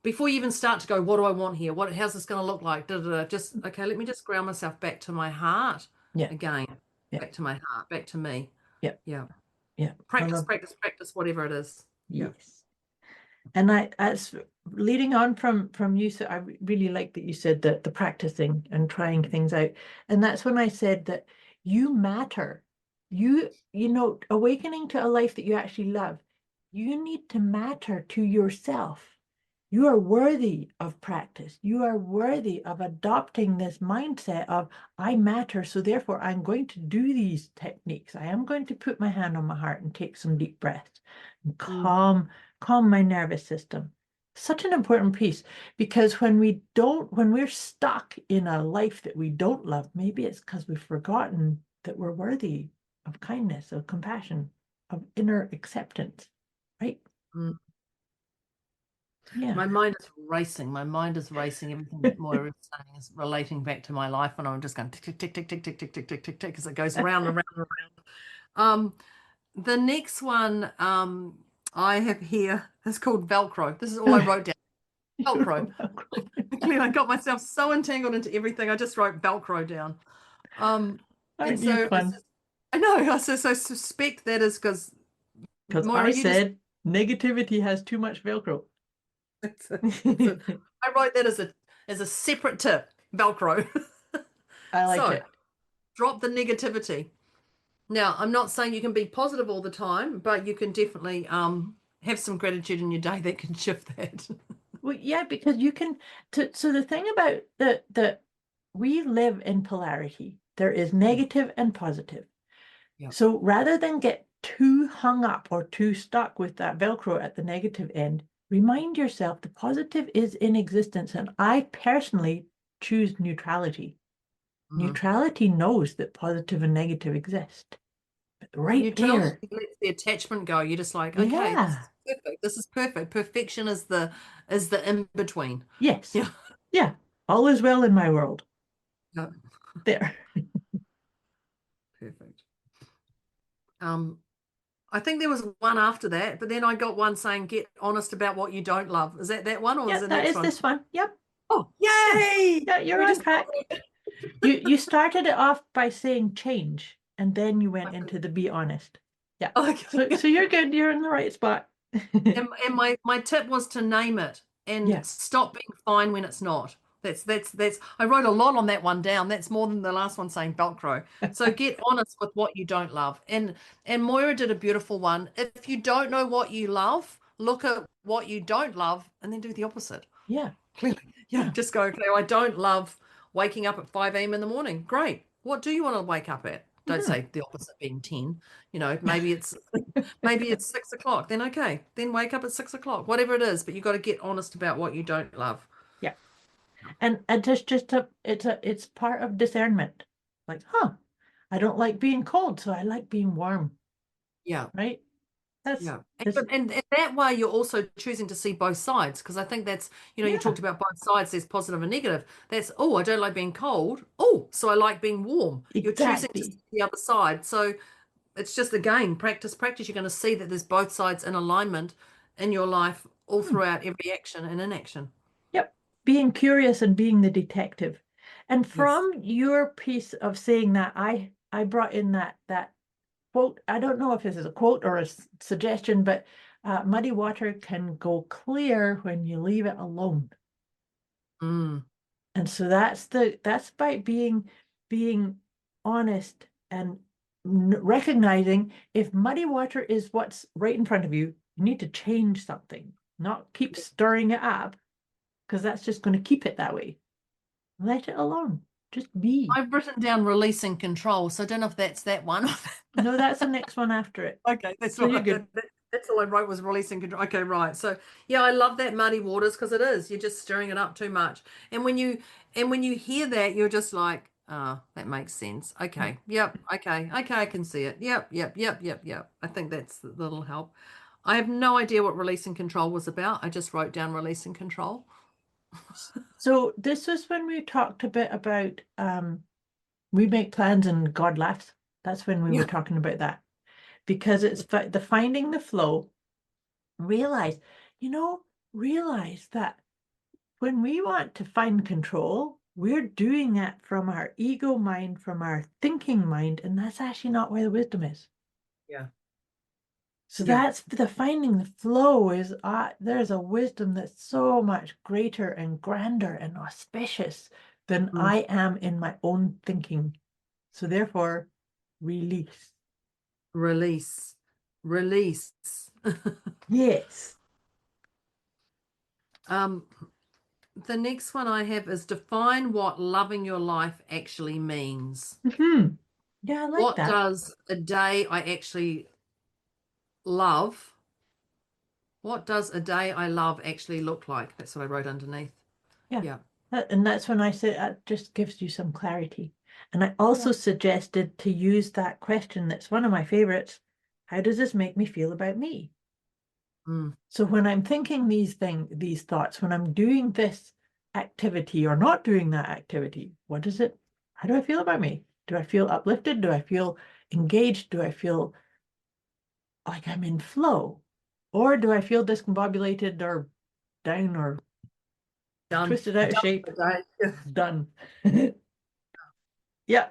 before you even start to go, what do I want here? How's this going to look like? Just, okay, let me just ground myself back to my heart again. Back to my heart, back to me. Yeah. Practice, whatever it is. Yes. And that's leading on from you. So I really like that you said that the practicing and trying things out. And that's when I said that you matter. You know, awakening to a life that you actually love, you need to matter to yourself. You are worthy of practice. You are worthy of adopting this mindset of, I matter, so therefore I'm going to do these techniques. I am going to put my hand on my heart and take some deep breaths and calm my nervous system. Such an important piece, because when we're stuck in a life that we don't love, maybe it's because we've forgotten that we're worthy of kindness, of compassion, of inner acceptance, right? Yeah. My mind is racing. Everything that Moira is saying is relating back to my life, and I'm just going tick, tick, tick, tick, tick, tick, tick, tick, tick, tick, tick, as it goes around and around and around. The next one I have here is called Velcro. This is all I wrote down. Velcro. I got myself so entangled into everything. I just wrote Velcro down. And so I know. So suspect that is because I said negativity has too much Velcro. I wrote that as a separate tip, Velcro. I like it. Drop the negativity. Now, I'm not saying you can be positive all the time, but you can definitely have some gratitude in your day that can shift that. Well, yeah, because you can. So the thing about that we live in polarity. There is negative and positive. Yep. So rather than get too hung up or too stuck with that Velcro at the negative end, remind yourself the positive is in existence. And I personally choose neutrality. Neutrality knows that positive and negative exist. But neutrality lets the attachment go. You're just like, okay, this is perfect. Perfection is the in-between. Yes. Yeah. All is well in my world. Yep. There. Perfect. I think there was one after that, but then I got one saying, get honest about what you don't love. Is that one, or is it that is one? This one. Yep. Oh, yay! Yeah, you're on track. You started it off by saying change, and then you went into the be honest. Yeah. Okay. So you're good. You're in the right spot. and my tip was to name it and stop being fine when it's not. That's I wrote a lot on that one down. That's more than the last one saying Velcro. So get honest with what you don't love. And Moira did a beautiful one. If you don't know what you love, look at what you don't love and then do the opposite. Yeah. Clearly. Yeah. Just go, okay, I don't love waking up at 5 a.m. in the morning. Great. What do you want to wake up at? Don't say the opposite being 10. Maybe it's 6 o'clock. Then okay. Then wake up at 6 o'clock. Whatever it is, but you got to get honest about what you don't love. Yeah. And it's part of discernment. Like, I don't like being cold, so I like being warm. Yeah. Right? And that way you're also choosing to see both sides, because I think that's, you talked about both sides, there's positive and negative. That's, I don't like being cold. So I like being warm. Exactly. You're choosing to see the other side. So it's just, again, practice. You're going to see that there's both sides in alignment in your life all throughout every action and inaction. Yep. Being curious and being the detective. And from your piece of saying that, I brought in that quote. I don't know if this is a quote or a suggestion, but muddy water can go clear when you leave it alone. And so that's by being honest and recognizing if muddy water is what's right in front of you, you need to change something, not keep stirring it up, because that's just going to keep it that way. Let it alone. Just be. I've written down releasing control, so I don't know if that's that one. No, that's the next one after it. Okay, that's so right. Good. That's all I wrote was releasing control. Okay, right. So yeah, I love that muddy waters, because it is. You're just stirring it up too much. And when you hear that, you're just like, that makes sense. Okay. Yep. Okay, I can see it. Yep. I think that'll help. I have no idea what releasing control was about. I just wrote down releasing control. So this was when we talked a bit about we make plans and God laughs. That's when we were talking about that, because it's the finding the flow. Realize that when we want to find control, we're doing that from our ego mind, from our thinking mind, and that's actually not where the wisdom is. Yeah. So that's the finding the flow is, there's a wisdom that's so much greater and grander and auspicious than I am in my own thinking. So therefore, release. Yes. The next one I have is define what loving your life actually means. Yeah, I like what that. does a day I actually love, what does a day I love actually look like? That's what I wrote underneath. Yeah. And that's when I said that just gives you some clarity. And I also suggested to use that question that's one of my favorites. How does this make me feel about me? So when I'm thinking these thoughts, when I'm doing this activity or not doing that activity, how do I feel about me? Do I feel uplifted? Do I feel engaged? Do I feel like I'm in flow? Or do I feel discombobulated or down or twisted out of shape? Done. Yeah.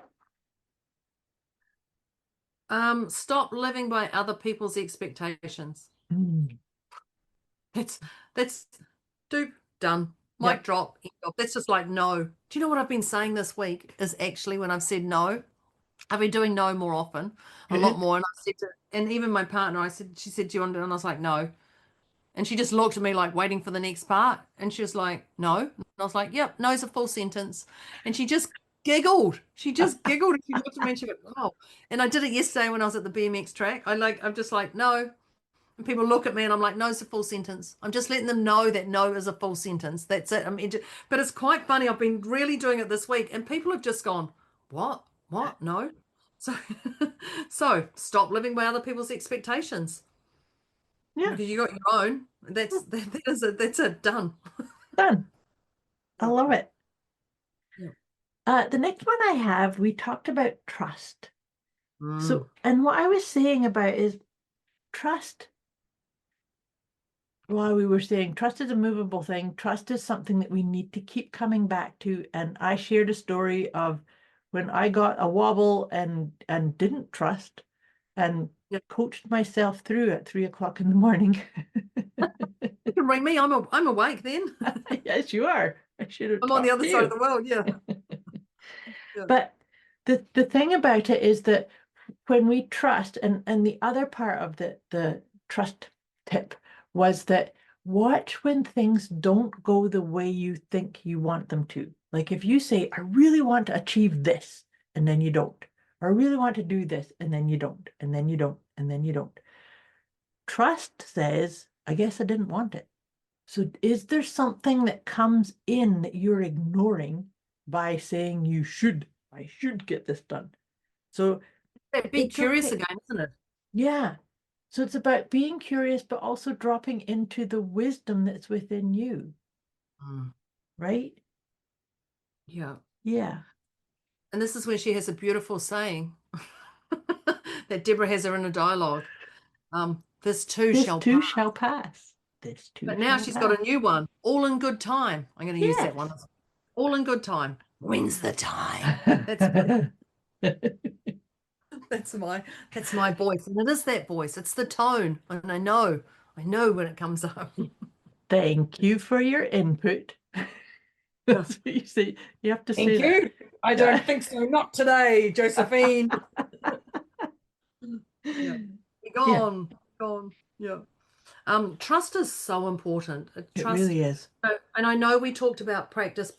Stop living by other people's expectations. That's done. Mic drop. That's just like no. Do you know what I've been saying this week is actually when I've said no, I've been doing no more often, a lot more. And I said and even my partner, she said, do you want to do it? And I was like, no. And she just looked at me like waiting for the next part. And she was like, no. And I was like, yep, no's a full sentence. And she just giggled. She just giggled. And she looked at me and she went, oh. And I did it yesterday when I was at the BMX track. I'm just like, no. And people look at me and I'm like, no's a full sentence. I'm just letting them know that no is a full sentence. That's it. But it's quite funny. I've been really doing it this week and people have just gone, what? No. So stop living by other people's expectations. Yeah. Because you got your own. That's it. Done. Done. I love it. Yeah. The next one I have, we talked about trust. So, and what I was saying about is trust. While we were saying trust is a movable thing, trust is something that we need to keep coming back to. And I shared a story of when I got a wobble and didn't trust and coached myself through at 3 o'clock in the morning. You can ring me. I'm awake then. Yes, you are. I'm on the other side of the world. Yeah. But the thing about it is that when we trust, and the other part of the trust tip was that watch when things don't go the way you think you want them to. Like if you say, I really want to achieve this, and then you don't. Or I really want to do this, and then you don't, and then you don't, and then you don't. Trust says, I guess I didn't want it. So is there something that comes in that you're ignoring by saying I should get this done? So Be it's curious okay. again, isn't it? Yeah. So it's about being curious, but also dropping into the wisdom that's within you. Right? Yeah. Yeah. And this is where she has a beautiful saying that Deborah has her inner dialogue. This too This shall too pass. shall pass. This too But now shall she's pass. got a new one. All in good time. I'm going to use that one. Yes. All in good time. When's the time? That's my voice. And it is that voice. It's the tone. And I know when it comes up. Thank you for your input. That's what you say. You have to say Thank you. I don't think so. Not today, Josephine. Yeah. Gone. Yeah. Trust is so important. It really is. And I know we talked about practice,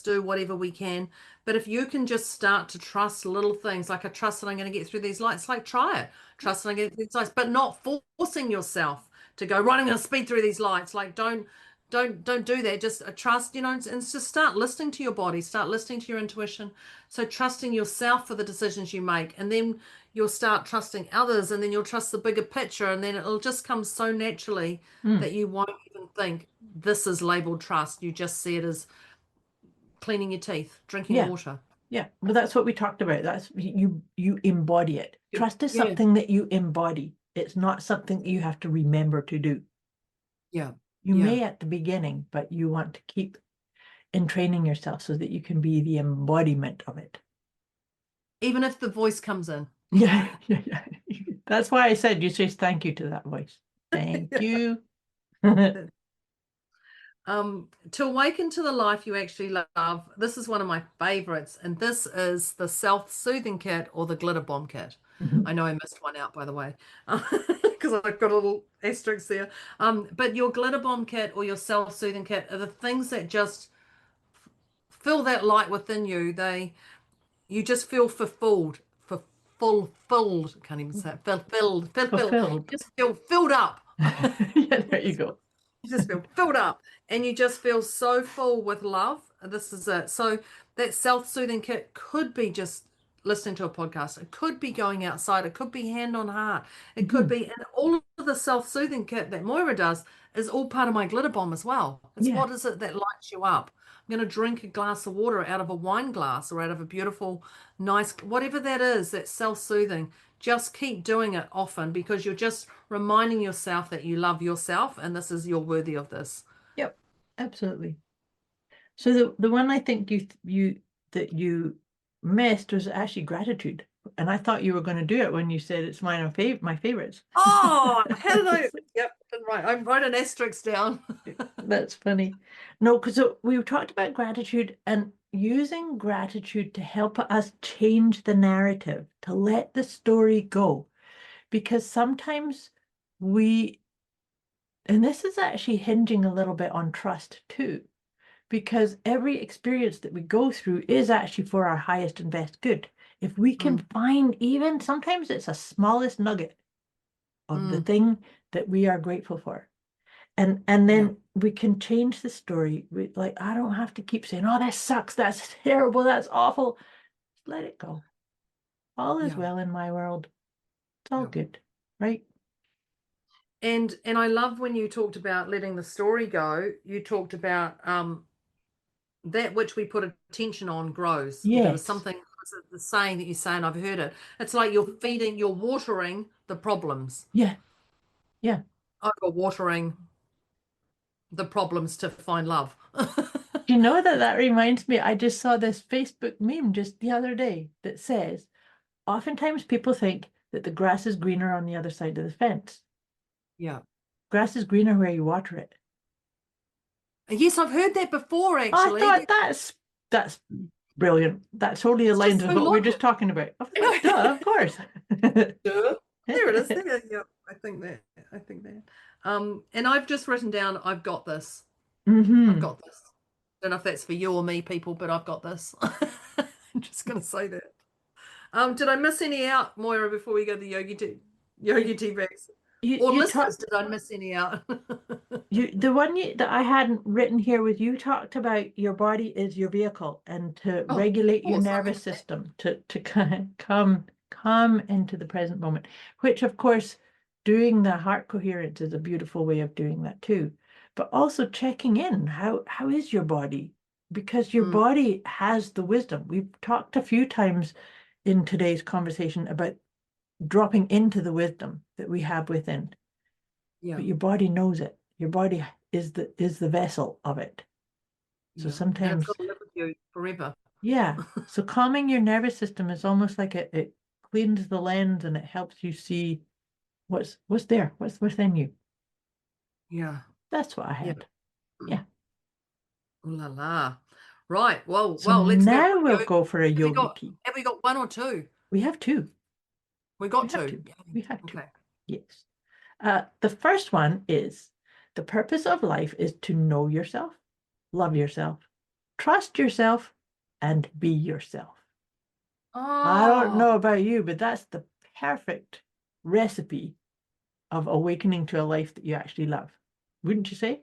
do whatever we can. But if you can just start to trust little things, like I trust that I'm going to get through these lights, like try it. Trust that I'm going to get through these lights, but not forcing yourself to go, right, I'm going to speed through these lights. Like don't do that. Just trust, and just start listening to your body, start listening to your intuition. So trusting yourself for the decisions you make, and then you'll start trusting others, and then you'll trust the bigger picture, and then it'll just come so naturally that you won't even think this is labeled trust. You just see it as cleaning your teeth, drinking water. Yeah. Well, that's what we talked about. That's you embody it. Trust is something that you embody. It's not something that you have to remember to do. Yeah. You may at the beginning, but you want to keep entraining yourself so that you can be the embodiment of it. Even if the voice comes in. Yeah. That's why I said you say thank you to that voice. Thank you. To awaken to the life you actually love. This is one of my favorites, and this is the self-soothing kit or the glitter bomb kit. I know I missed one out, by the way, because I've got a little asterisk there. But your glitter bomb kit or your self-soothing kit are the things that just fill that light within you. You just feel fulfilled. Can't even say it. Fulfilled. Just feel filled up. Yeah, there you go. You just feel filled up, and you just feel so full with love. This is it. So that self-soothing kit could be just listening to a podcast. It could be going outside. It could be hand on heart. It could be, and all of the self-soothing kit that Moira does is all part of my glitter bomb as well. It's what is it that lights you up? I'm going to drink a glass of water out of a wine glass or out of a beautiful, nice, whatever that is, that's self-soothing. Just keep doing it often, because you're just reminding yourself that you love yourself, and you're worthy of this. Yep, absolutely. So the one I think you missed was actually gratitude. And I thought you were going to do it when you said it's my favorites. Oh, how did I? Yep, right. I wrote an asterisk down. That's funny. No, because we talked about gratitude and using gratitude to help us change the narrative, to let the story go. Because sometimes and this is actually hinging a little bit on trust too, because every experience that we go through is actually for our highest and best good. If we can find, even sometimes it's a smallest nugget of the thing that we are grateful for. And then we can change the story. I don't have to keep saying, oh, that sucks, that's terrible, that's awful. Just let it go. All is well in my world. It's all good, right? And I love when you talked about letting the story go. You talked about that which we put attention on grows. Yes. There was something, the saying that you say, and I've heard it. It's like you're watering the problems. Yeah. Over watering the problems to find love. Do you know that reminds me? I just saw this Facebook meme just the other day that says, oftentimes people think that the grass is greener on the other side of the fence. Yeah. Grass is greener where you water it. Yes, I've heard that before, actually. I thought that's brilliant. That totally aligns with what we were just talking about. Of course. There it is. Yeah, I think that. And I've just written down, I've got this. Mm-hmm. I've got this. Don't know if that's for you or me, people, but I've got this. I'm just going to say that. Did I miss any out, Moira, before we go to the yogi tea bags? Or listeners, did I miss any out? The one that I hadn't written here with you talked about your body is your vehicle and to regulate your nervous system to kind of come into the present moment, which of course doing the heart coherence is a beautiful way of doing that too. But also checking in, how is your body? Because your body has the wisdom. We've talked a few times in today's conversation about dropping into the wisdom that we have within. Yeah. But your body knows it. Your body is the vessel of it. So sometimes and it's got to live with you forever. Yeah. So calming your nervous system is almost like it cleans the lens and it helps you see what's there, what's within you. Yeah. That's what I had. Yeah. Ooh la la. Right. Well, So let's now we'll go for a yogi tea. Have we got one or two? We have two. We got two. We have two. Okay. Yes. The first one is the purpose of life is to know yourself, love yourself, trust yourself, and be yourself. I don't know about you, but that's the perfect recipe of awakening to a life that you actually love. Wouldn't you say?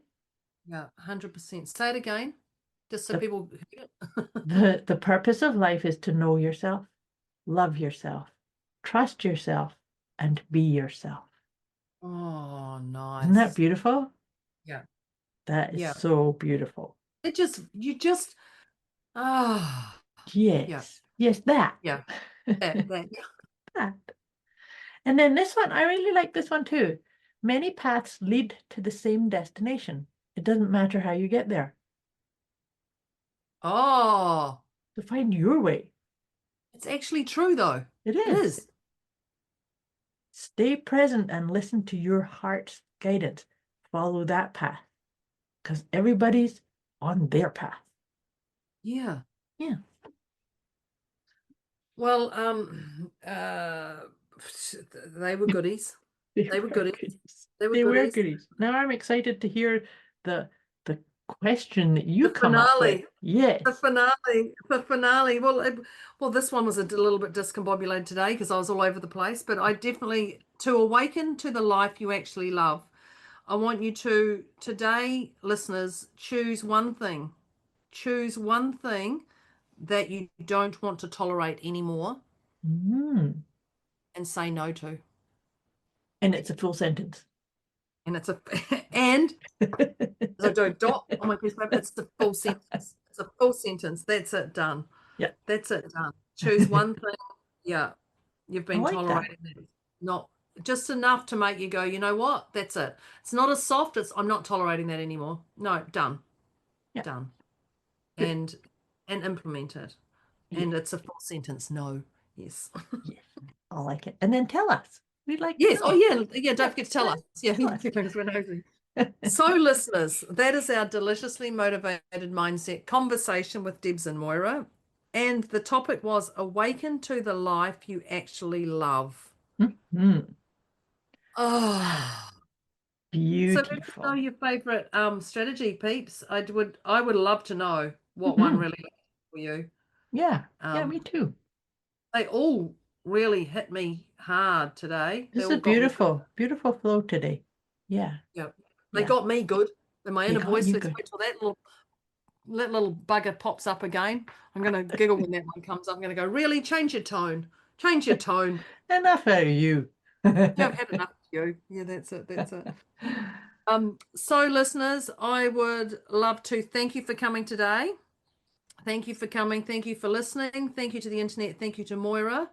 Yeah, 100%. Say it again, just so people hear it. The purpose of life is to know yourself, love yourself, trust yourself, and be yourself. Oh, nice. Isn't that beautiful? Yeah. That is so beautiful. Yes. Yes. Yeah. Yes, that. Yeah. That. That. And then this one, I really like this one too. Many paths lead to the same destination. It doesn't matter how you get there. Oh. To find your way. It's actually true though. It is. Stay present and listen to your heart's guidance. Follow that path. Because everybody's on their path. Yeah. Yeah. Well, they were goodies. They were goodies. They were goodies. Now I'm excited to hear the question that you come up with. Yes. The finale. Well, this one was a little bit discombobulated today because I was all over the place, but I definitely, to awaken to the life you actually love, I want you to, today, listeners, choose one thing. Choose one thing that you don't want to tolerate anymore and say no to. And it's a full sentence. And it's and I do a dot on my piece of paper. It's the full sentence. It's a full sentence. That's it, done. Yeah. That's it, done. Choose one thing. Yeah. You've been tolerating that. Not just enough to make you go, you know what? That's it. It's not as soft as I'm not tolerating that anymore. No, done. Yeah. Done. Good. And implement it. Yeah. And it's a full sentence. No. Yes. Yes. I like it. And then tell us. We'd like to know. Oh, yeah. Don't forget to tell us. Yeah. So, listeners, that is our deliciously motivated mindset conversation with Debz and Moira. And the topic was awaken to the life you actually love. Oh, beautiful. So let us know your favorite strategy, peeps. I would love to know what one really for you. Yeah. Me too. They all really hit me hard today. This is a beautiful flow today. Yeah. Yeah. They got me good. And my inner voice, let's wait till that little bugger pops up again. I'm going to giggle when that one comes up. I'm going to go, really? Change your tone. Change your tone. Enough out of you. Yeah, I've had enough of you. Yeah, that's it. So listeners, I would love to thank you for coming today. Thank you for coming. Thank you for listening. Thank you to the internet. Thank you to Moira.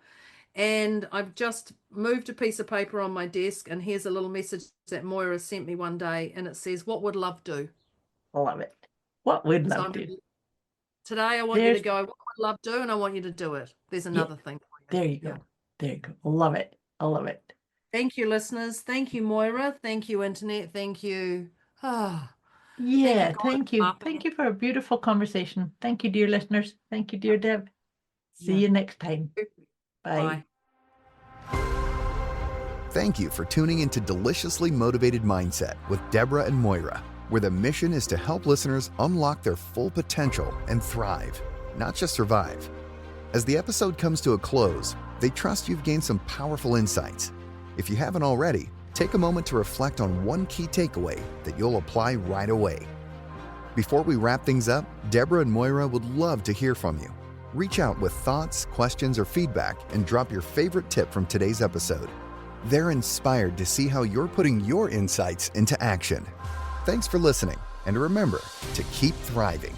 And I've just moved a piece of paper on my desk, and here's a little message that Moira sent me one day, and it says, what would love do? Love it. What would love do? Today I want you to go, what would love do? And I want you to do it. There's another thing for you. There you go. There you go. Love it. I love it. Thank you, listeners. Thank you, Moira. Thank you, internet. Thank you. Yeah, thank you. Thank you for a beautiful conversation. Thank you, dear listeners. Thank you, dear Deb. See you next time. Bye. Thank you for tuning into Deliciously Motivated Mindset with Deborah and Moira, where the mission is to help listeners unlock their full potential and thrive, not just survive. As the episode comes to a close, they trust you've gained some powerful insights. If you haven't already, take a moment to reflect on one key takeaway that you'll apply right away. Before we wrap things up, Deborah and Moira would love to hear from you. Reach out with thoughts, questions, or feedback and drop your favorite tip from today's episode. They're inspired to see how you're putting your insights into action. Thanks for listening, and remember to keep thriving.